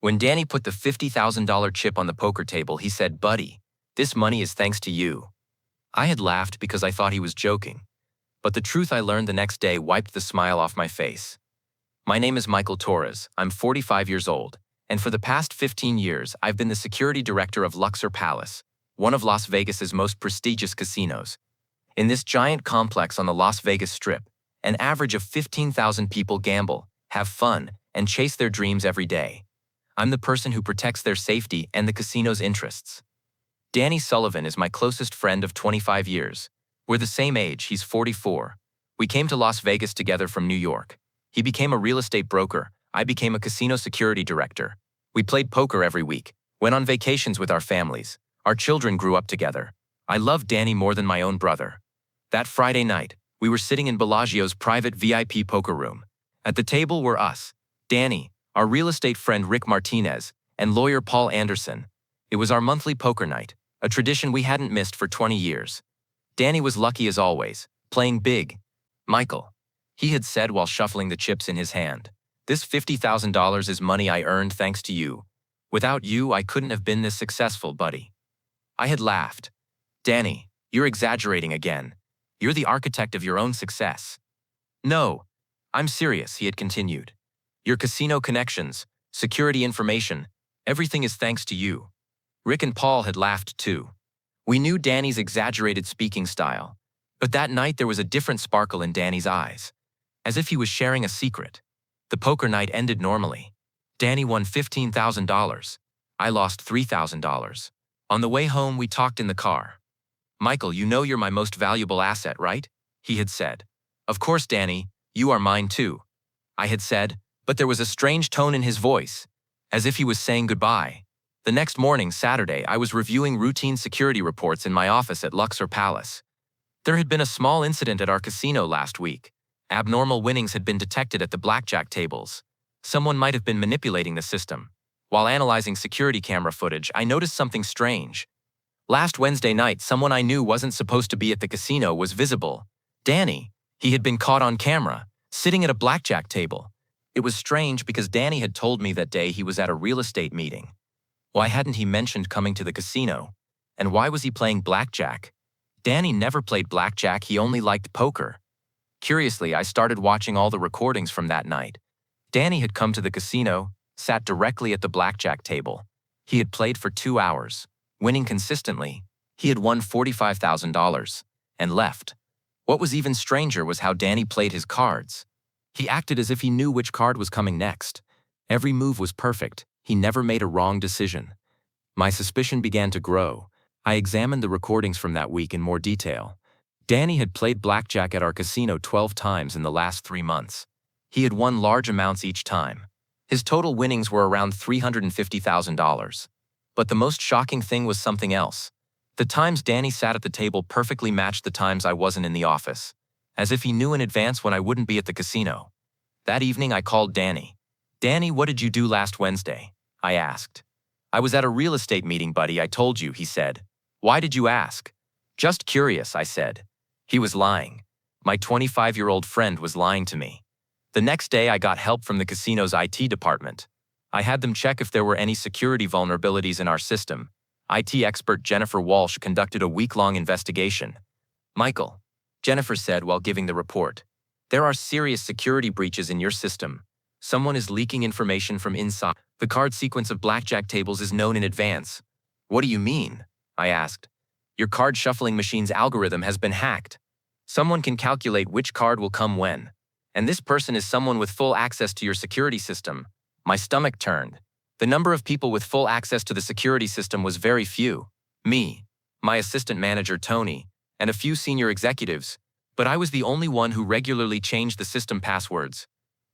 When Danny put the $50,000 chip on the poker table, he said, "Buddy, this money is thanks to you." I had laughed because I thought he was joking. But the truth I learned the next day wiped the smile off my face. My name is Michael Torres. I'm 45 years old, and for the past 15 years, I've been the security director of Luxor Palace, one of Las Vegas's most prestigious casinos. In this giant complex on the Las Vegas Strip, an average of 15,000 people gamble, have fun, and chase their dreams every day. I'm the person who protects their safety and the casino's interests. Danny Sullivan is my closest friend of 25 years. We're the same age, he's 44. We came to Las Vegas together from New York. He became a real estate broker, I became a casino security director. We played poker every week, went on vacations with our families. Our children grew up together. I loved Danny more than my own brother. That Friday night, we were sitting in Bellagio's private VIP poker room. At the table were us, Danny, our real estate friend Rick Martinez, and lawyer Paul Anderson. It was our monthly poker night, a tradition we hadn't missed for 20 years. Danny was lucky as always, playing big. "Michael," he had said while shuffling the chips in his hand, "this $50,000 is money I earned thanks to you. Without you, I couldn't have been this successful, buddy." I had laughed. "Danny, you're exaggerating again. You're the architect of your own success." "No, I'm serious," he had continued. "Your casino connections, security information, everything is thanks to you." Rick and Paul had laughed too. We knew Danny's exaggerated speaking style, but that night there was a different sparkle in Danny's eyes, as if he was sharing a secret. The poker night ended normally. Danny won $15,000. I lost $3,000. On the way home, we talked in the car. "Michael, you know you're my most valuable asset, right?" he had said. "Of course, Danny, you are mine too," I had said, but there was a strange tone in his voice, as if he was saying goodbye. The next morning, Saturday, I was reviewing routine security reports in my office at Luxor Palace. There had been a small incident at our casino last week. Abnormal winnings had been detected at the blackjack tables. Someone might have been manipulating the system. While analyzing security camera footage, I noticed something strange. Last Wednesday night, someone I knew wasn't supposed to be at the casino was visible. Danny. He had been caught on camera, sitting at a blackjack table. It was strange because Danny had told me that day he was at a real estate meeting. Why hadn't he mentioned coming to the casino? And why was he playing blackjack? Danny never played blackjack, he only liked poker. Curiously, I started watching all the recordings from that night. Danny had come to the casino, sat directly at the blackjack table. He had played for 2 hours, winning consistently. He had won $45,000, and left. What was even stranger was how Danny played his cards. He acted as if he knew which card was coming next. Every move was perfect. He never made a wrong decision. My suspicion began to grow. I examined the recordings from that week in more detail. Danny had played blackjack at our casino 12 times in the last 3 months. He had won large amounts each time. His total winnings were around $350,000. But the most shocking thing was something else. The times Danny sat at the table perfectly matched the times I wasn't in the office, as if he knew in advance when I wouldn't be at the casino. That evening I called Danny. "Danny, what did you do last Wednesday?" I asked. "I was at a real estate meeting, buddy, I told you," he said. "Why did you ask?" "Just curious," I said. He was lying. My 25-year-old friend was lying to me. The next day I got help from the casino's IT department. I had them check if there were any security vulnerabilities in our system. IT expert Jennifer Walsh conducted a week-long investigation. "Michael," Jennifer said while giving the report, "there are serious security breaches in your system. Someone is leaking information from inside. The card sequence of blackjack tables is known in advance." "What do you mean?" I asked. "Your card shuffling machine's algorithm has been hacked. Someone can calculate which card will come when. And this person is someone with full access to your security system." My stomach turned. The number of people with full access to the security system was very few. Me, my assistant manager Tony, and a few senior executives, but I was the only one who regularly changed the system passwords.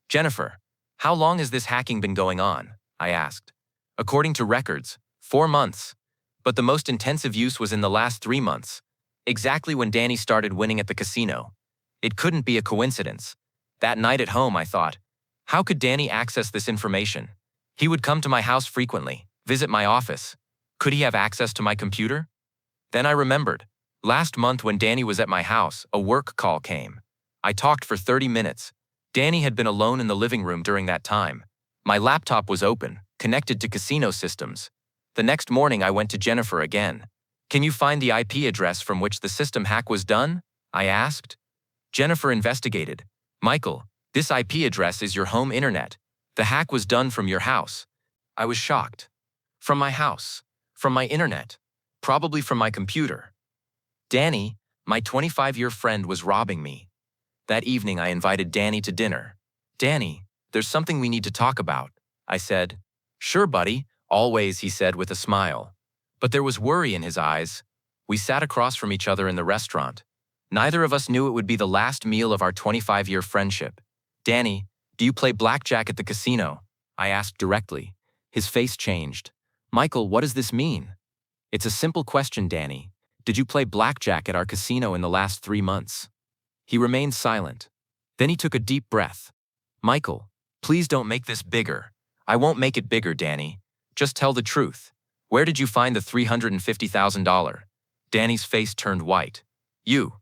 "Jennifer, how long has this hacking been going on?" I asked. "According to records, 4 months. But the most intensive use was in the last 3 months, exactly when Danny started winning at the casino. It couldn't be a coincidence. That night at home, I thought, how could Danny access this information? He would come to my house frequently, visit my office. Could he have access to my computer?" Then I remembered. Last month when Danny was at my house, a work call came. I talked for 30 minutes. Danny had been alone in the living room during that time. My laptop was open, connected to casino systems. The next morning I went to Jennifer again. Can you find the IP address from which the system hack was done? I asked. Jennifer investigated. Michael, this IP address is your home internet. The hack was done from your house. I was shocked. From my house. From my internet. Probably from my computer. Danny, my 25-year friend, was robbing me. That evening I invited Danny to dinner. Danny, there's something we need to talk about, I said. Sure, buddy, always, he said with a smile. But there was worry in his eyes. We sat across from each other in the restaurant. Neither of us knew it would be the last meal of our 25-year friendship. Danny, do you play blackjack at the casino? I asked directly. His face changed. Michael, what does this mean? It's a simple question, Danny. Did you play blackjack at our casino in the last 3 months? He remained silent. Then he took a deep breath. Michael, please don't make this bigger. I won't make it bigger, Danny. Just tell the truth. Where did you find the $350,000? Danny's face turned white. You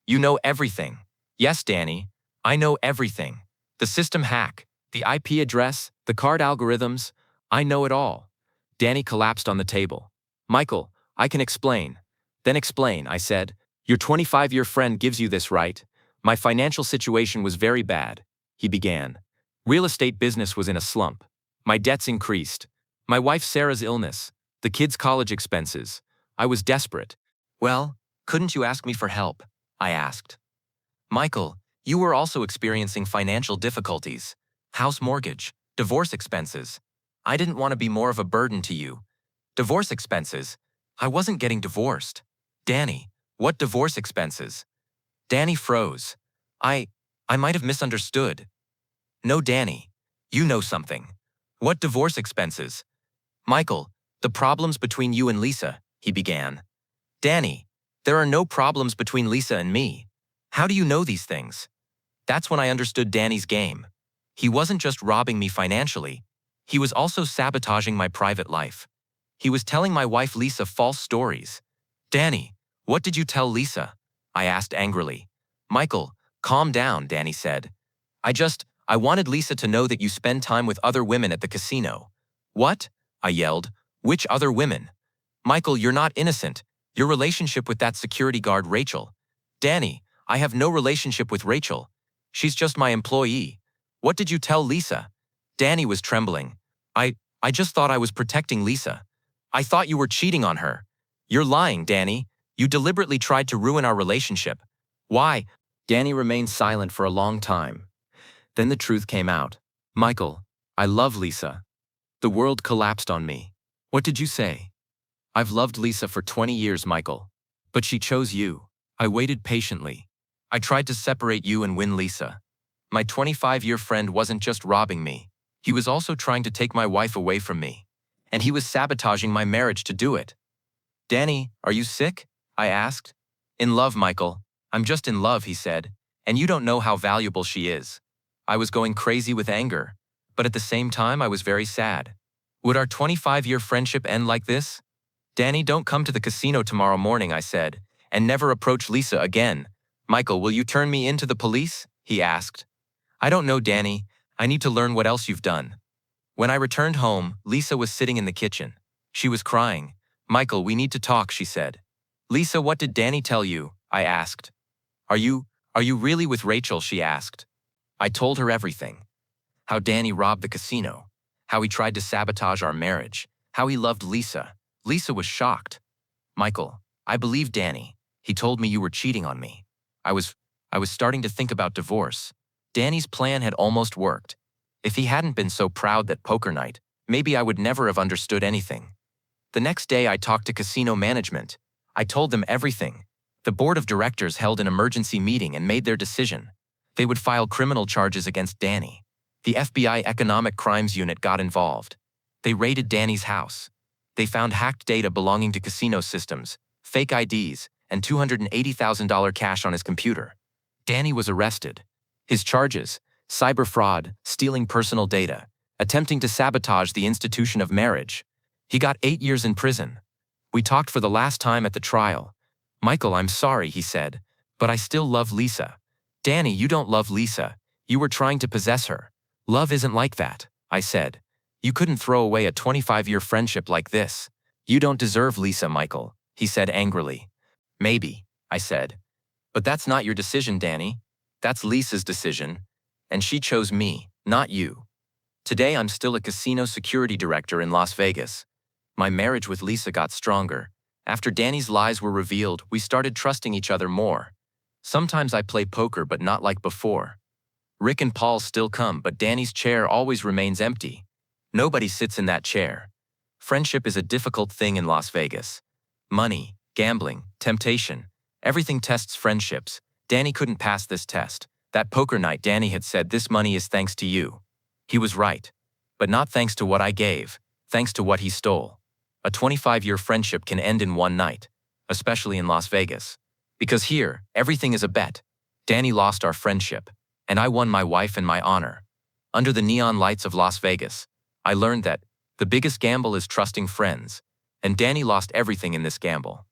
know everything. Yes, Danny, I know everything. The system hack, the IP address, the card algorithms, I know it all. Danny collapsed on the table. Michael, I can explain. Then explain, I said. Your 25-year friend gives you this, right? My financial situation was very bad, he began. Real estate business was in a slump. My debts increased. My wife Sarah's illness, the kids' college expenses. I was desperate. Well, couldn't you ask me for help? I asked. Michael, you were also experiencing financial difficulties. House mortgage, divorce expenses. I didn't want to be more of a burden to you. Divorce expenses? I wasn't getting divorced. Danny, what divorce expenses? Danny froze. I might have misunderstood. No, Danny, you know something. What divorce expenses? Michael, the problems between you and Lisa, he began. Danny, there are no problems between Lisa and me. How do you know these things? That's when I understood Danny's game. He wasn't just robbing me financially. He was also sabotaging my private life. He was telling my wife Lisa false stories. Danny, what did you tell Lisa? I asked angrily. Michael, calm down, Danny said. I wanted Lisa to know that you spend time with other women at the casino. What? I yelled. Which other women? Michael, you're not innocent. Your relationship with that security guard, Rachel. Danny, I have no relationship with Rachel. She's just my employee. What did you tell Lisa? Danny was trembling. I just thought I was protecting Lisa. I thought you were cheating on her. You're lying, Danny. You deliberately tried to ruin our relationship. Why? Danny remained silent for a long time. Then the truth came out. Michael, I love Lisa. The world collapsed on me. What did you say? I've loved Lisa for 20 years, Michael. But she chose you. I waited patiently. I tried to separate you and win Lisa. My 25-year friend wasn't just robbing me. He was also trying to take my wife away from me. And he was sabotaging my marriage to do it. Danny, are you sick? I asked. In love, Michael. I'm just in love, he said. And you don't know how valuable she is. I was going crazy with anger. But at the same time, I was very sad. Would our 25-year friendship end like this? Danny, don't come to the casino tomorrow morning, I said, and never approach Lisa again. Michael, will you turn me in to the police? He asked. I don't know, Danny. I need to learn what else you've done. When I returned home, Lisa was sitting in the kitchen. She was crying. Michael, we need to talk, she said. Lisa, what did Danny tell you? I asked. Are you really with Rachel? She asked. I told her everything. How Danny robbed the casino. How he tried to sabotage our marriage. How he loved Lisa. Lisa was shocked. Michael, I believe Danny. He told me you were cheating on me. I was starting to think about divorce. Danny's plan had almost worked. If he hadn't been so proud that poker night, maybe I would never have understood anything. The next day I talked to casino management. I told them everything. The board of directors held an emergency meeting and made their decision. They would file criminal charges against Danny. The FBI Economic Crimes Unit got involved. They raided Danny's house. They found hacked data belonging to casino systems, fake IDs, and $280,000 cash on his computer. Danny was arrested. His charges: cyber fraud, stealing personal data, attempting to sabotage the institution of marriage. He got 8 years in prison. We talked for the last time at the trial. Michael, I'm sorry, he said, but I still love Lisa. Danny, you don't love Lisa. You were trying to possess her. Love isn't like that, I said. You couldn't throw away a 25-year friendship like this. You don't deserve Lisa, Michael, he said angrily. Maybe, I said. But that's not your decision, Danny. That's Lisa's decision. And she chose me, not you. Today I'm still a casino security director in Las Vegas. My marriage with Lisa got stronger. After Danny's lies were revealed, we started trusting each other more. Sometimes I play poker, but not like before. Rick and Paul still come, but Danny's chair always remains empty. Nobody sits in that chair. Friendship is a difficult thing in Las Vegas. Money, gambling, temptation, everything tests friendships. Danny couldn't pass this test. That poker night, Danny had said, "This money is thanks to you." He was right. But not thanks to what I gave, thanks to what he stole. A 25-year friendship can end in one night, especially in Las Vegas. Because here, everything is a bet. Danny lost our friendship, and I won my wife and my honor. Under the neon lights of Las Vegas, I learned that the biggest gamble is trusting friends, and Danny lost everything in this gamble.